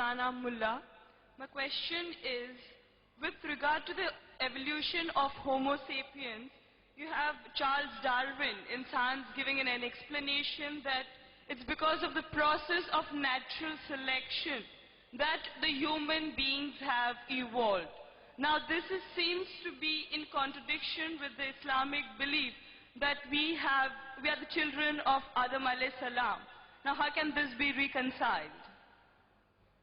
Farzana Mullah. My question is, with regard to the evolution of Homo sapiens, you have Charles Darwin in Science giving an explanation that it's because of the process of natural selection that the human beings have evolved. Now this seems to be in contradiction with the Islamic belief that we are the children of Adam alayhi salam. Now how can this be reconciled?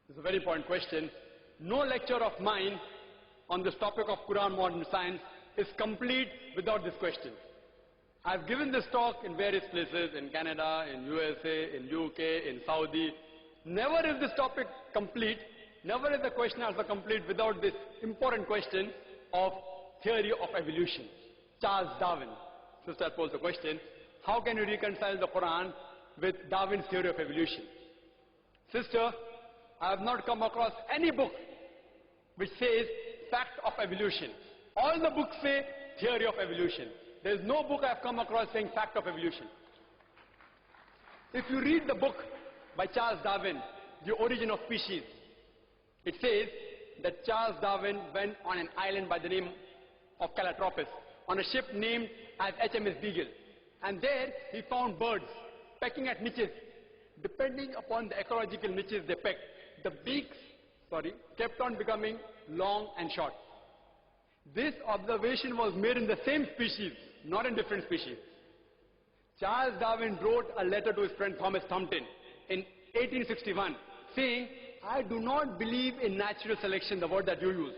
This is a very important question. No lecture of mine on this topic of Quran modern science is complete without this question. I've given this talk in various places, in Canada, in USA, in UK, in Saudi. Never is this topic complete, never is the question answer complete without this important question of theory of evolution. Charles Darwin. Sister posed the question, how can you reconcile the Quran with Darwin's theory of evolution? Sister, I have not come across any book which says fact of evolution. All the books say theory of evolution. There is no book I have come across saying fact of evolution. If you read the book by Charles Darwin, The Origin of Species, it says that Charles Darwin went on an island by the name of Calotropis on a ship named as HMS Beagle. And there he found birds pecking at niches. Depending upon the ecological niches they pecked, the beaks kept on becoming long and short. This observation was made in the same species, not in different species. Charles Darwin wrote a letter to his friend Thomas Thumbton in 1861 saying, I do not believe in natural selection, the word that you used.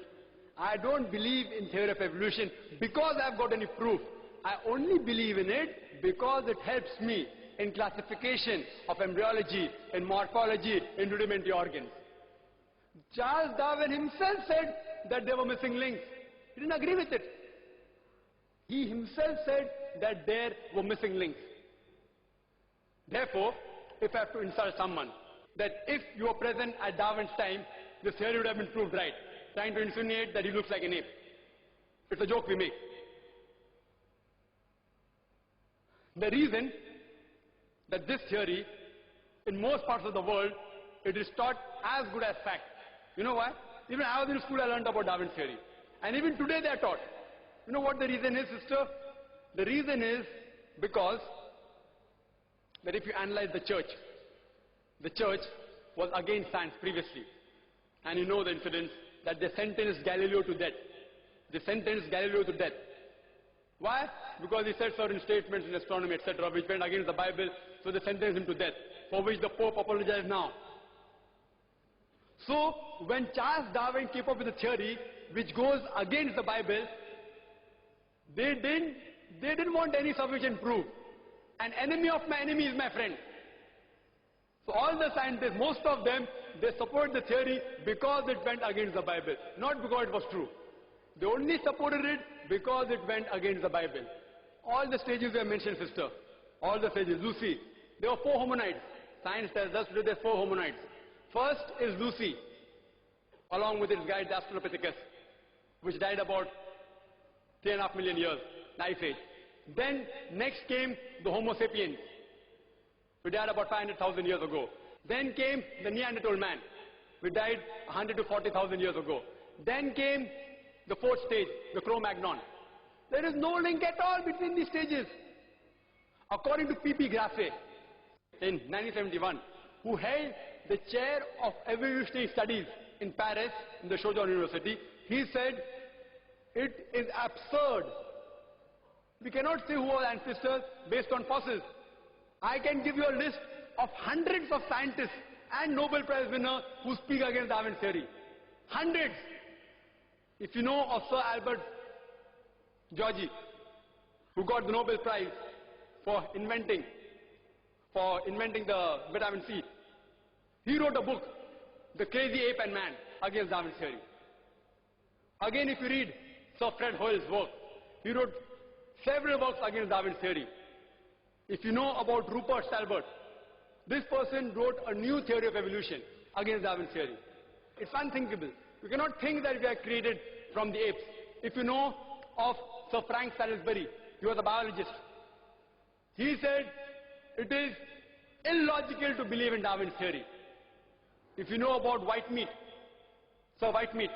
I don't believe in theory of evolution because I've got any proof. I only believe in it because it helps me in classification of embryology, in morphology, in rudimentary organs. Charles Darwin himself said that there were missing links. He didn't agree with it. He himself said that there were missing links. Therefore, if I have to insult someone, that if you were present at Darwin's time, this theory would have been proved right, trying to insinuate that he looks like an ape. It's a joke we make. The reason that this theory, in most parts of the world, it is taught as good as fact. You know why? Even I was in school, I learned about Darwin's theory. And even today they are taught. You know what the reason is, sister? The reason is because that if you analyze the church was against science previously. And you know the incidents that they sentenced Galileo to death. They sentenced Galileo to death. Why? Because he said certain statements in astronomy, etc., which went against the Bible, so they sentenced him to death, for which the Pope apologized now. So, when Charles Darwin came up with a theory which goes against the Bible, they didn't want any sufficient proof. An enemy of my enemy is my friend. So all the scientists, most of them, they support the theory because it went against the Bible, not because it was true. They only supported it because it went against the Bible. All the stages we have mentioned, sister, all the stages, Lucy, there were 4 hominids. Science tells us today there are 4 hominids. First is Lucy, along with its guide, the Australopithecus, which died about 3.5 million years, the Ice Age. Then, next came the Homo sapiens, who died about 500,000 years ago. Then came the Neanderthal man, who died 100 to 40,000 years ago. Then came the 4th stage, the Cro-Magnon. There is no link at all between these stages. According to P.P. Grassi, in 1971, who held the chair of evolutionary studies in Paris, in the Sorbonne University, he said, it is absurd. We cannot say who are ancestors based on fossils. I can give you a list of hundreds of scientists and Nobel Prize winners who speak against Darwin's theory. Hundreds. If you know of Sir Albert Georgi, who got the Nobel Prize for inventing the vitamin C, he wrote a book, The Crazy Ape and Man, against Darwin's theory. Again, if you read Sir Fred Hoyle's work, he wrote several works against Darwin's theory. If you know about Rupert Stalbert, this person wrote a new theory of evolution against Darwin's theory. It's unthinkable. You cannot think that we are created from the apes. If you know of Sir Frank Salisbury, he was a biologist. He said it is illogical to believe in Darwin's theory. If you know about white meat, Sir Whitemeat,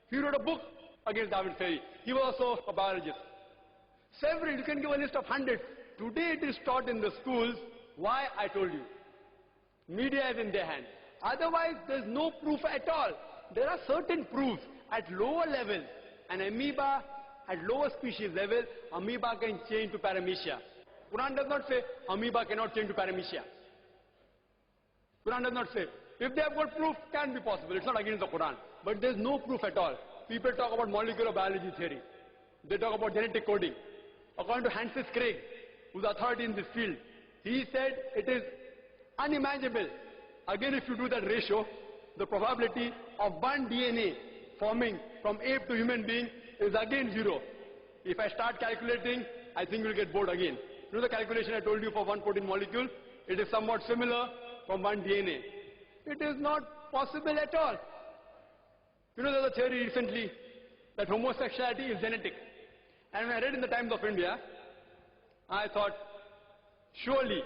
he wrote a book against Darwin's theory. He was also a biologist. Several, you can give a list of hundreds. Today it is taught in the schools. Why? I told you. Media is in their hands. Otherwise, there's no proof at all. There are certain proofs at lower levels. An amoeba at lower species level, amoeba can change to paramecia. Quran does not say amoeba cannot change to paramecia. Quran does not say. If they have got proof, can be possible. It's not against the Quran. But there's no proof at all. People talk about molecular biology theory. They talk about genetic coding. According to Francis Crick, who's authority in this field, he said it is unimaginable. Again, if you do that ratio, the probability of one DNA forming from ape to human being is again 0. If I start calculating, I think we'll get bored again. You know the calculation I told you for one protein molecule? It is somewhat similar from one DNA. It is not possible at all. You know, there's a theory recently that homosexuality is genetic. And when I read in the Times of India, I thought, surely,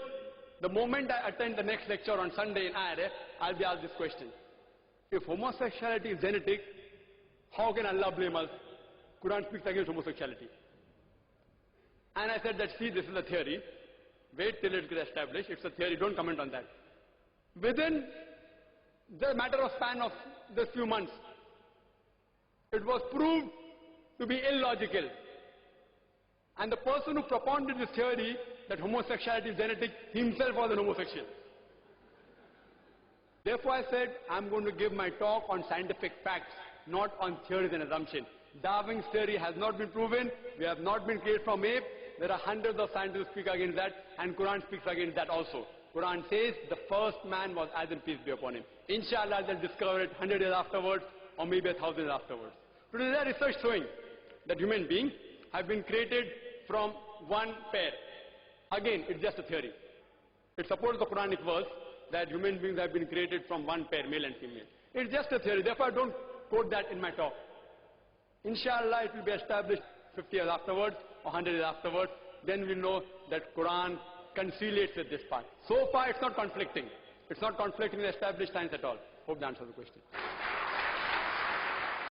the moment I attend the next lecture on Sunday in IRA, I'll be asked this question. If homosexuality is genetic, how can Allah blame us? Quran speaks against homosexuality. And I said that, see, this is a theory. Wait till it gets established. It's a theory. Don't comment on that. Within the matter of span of this few months, it was proved to be illogical. And the person who propounded this theory that homosexuality is genetic himself was an homosexual. Therefore I said, I'm going to give my talk on scientific facts, not on theories and assumptions. Darwin's theory has not been proven. We have not been created from ape. There are hundreds of scientists who speak against that, and Quran speaks against that also. Quran says the first man was Adam, peace be upon him. Inshallah, they'll discover it 100 years afterwards, or maybe 1,000 years afterwards. Today there is research showing that human beings have been created from one pair. Again, it's just a theory. It supports the Quranic verse that human beings have been created from one pair, male and female. It's just a theory, therefore I don't quote that in my talk. Inshallah, it will be established 50 years afterwards, or 100 years afterwards. Then we'll know that Quran conciliates with this part. So far, it's not conflicting. It's not conflicting with established science at all. Hope that answers the question.